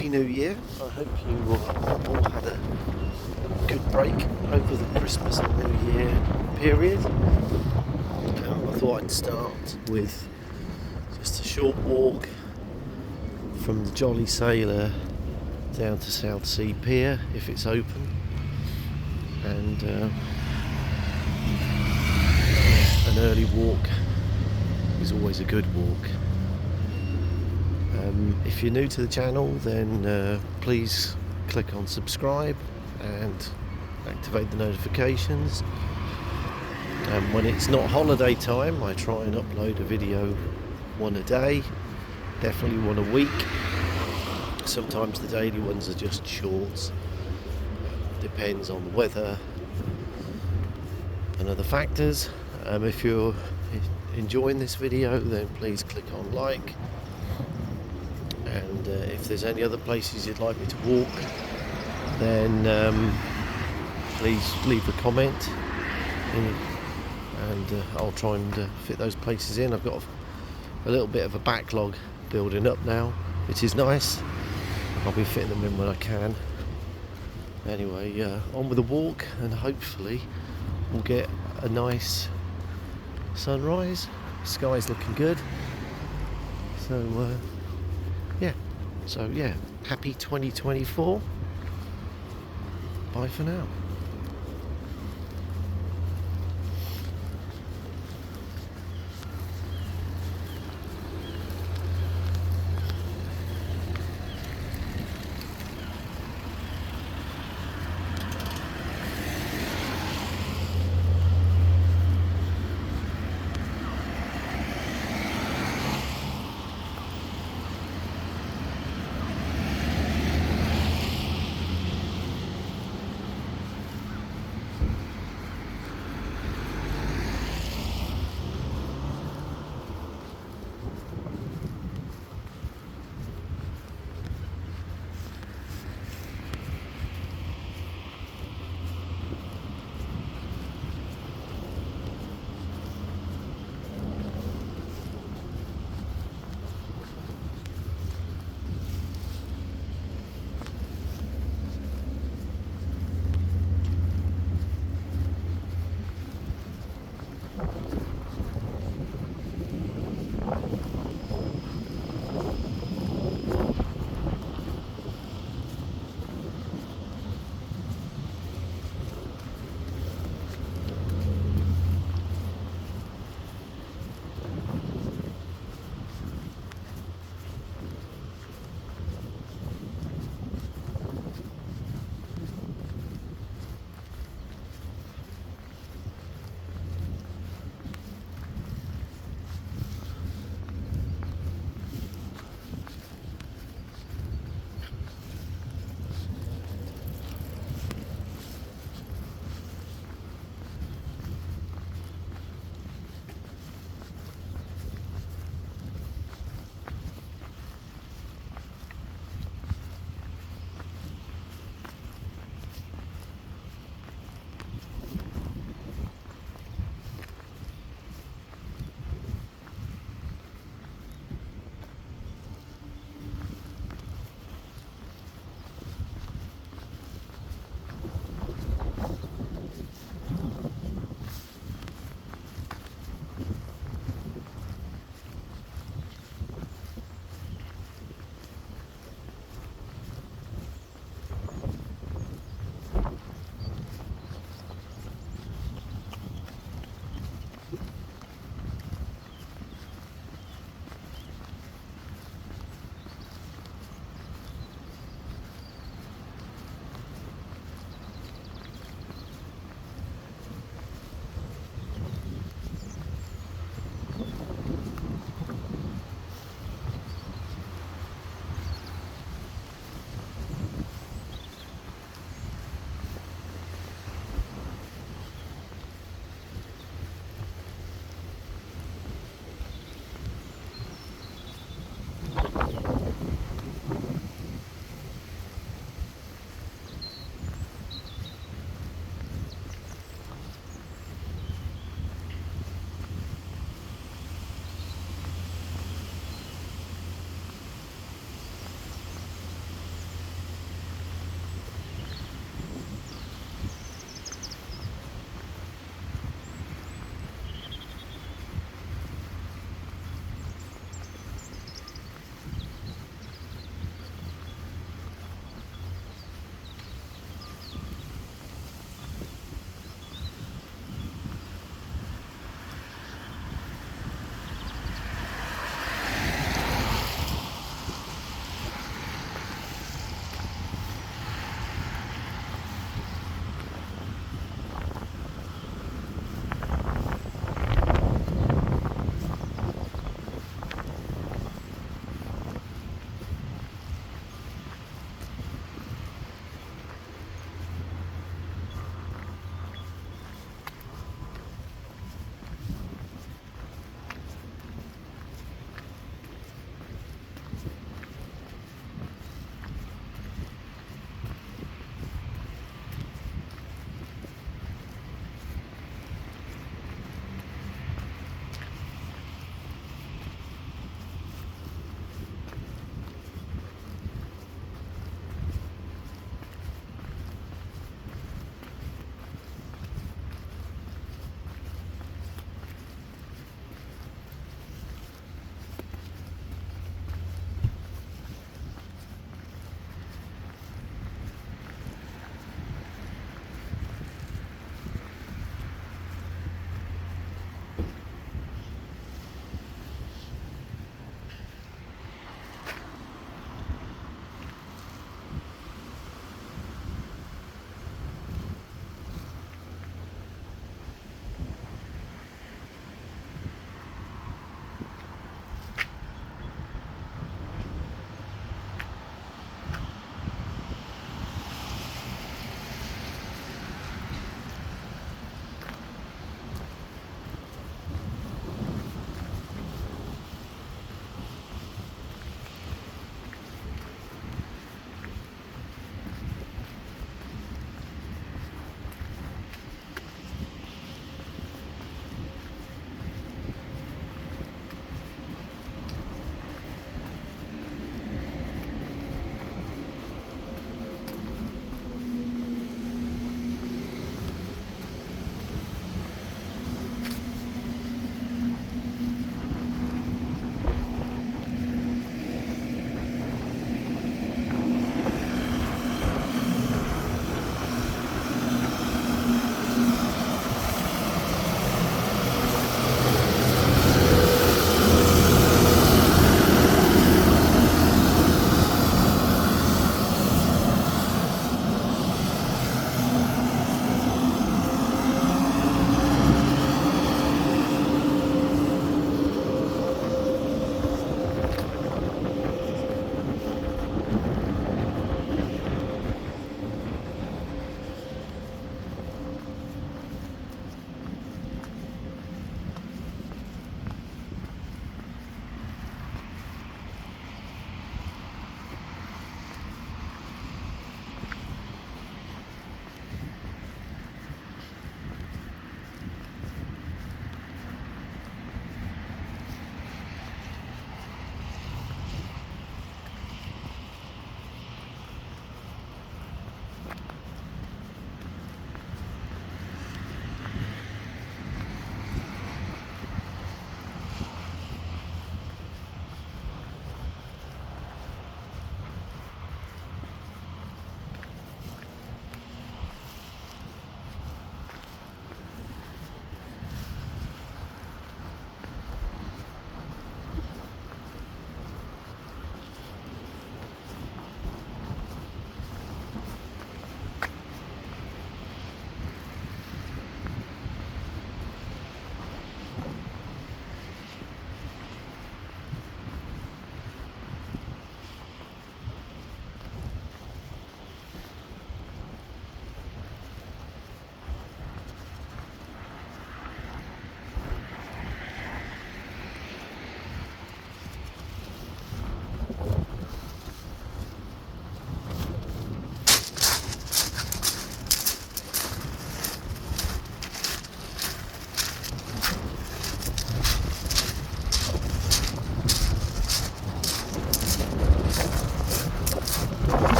Happy New Year. I hope you all had a good break over the Christmas and New Year period. I thought I'd start with just a short walk from the Jolly Sailor down to Southsea Pier, if it's open, and an early walk is always a good walk. If you're new to the channel, then please click on subscribe and activate the notifications. When it's not holiday time, I try and upload a video one a day, definitely one a week. Sometimes the daily ones are just shorts, depends on the weather and other factors. If you're enjoying this video, then please click on like, and if there's any other places you'd like me to walk, then please leave a comment and I'll try and fit those places in. I've got a little bit of a backlog building up now, which is nice. I'll be fitting them in when I can. Anyway, on with the walk, and hopefully we'll get a nice sunrise. Sky's looking good, so yeah, happy 2024. Bye for now.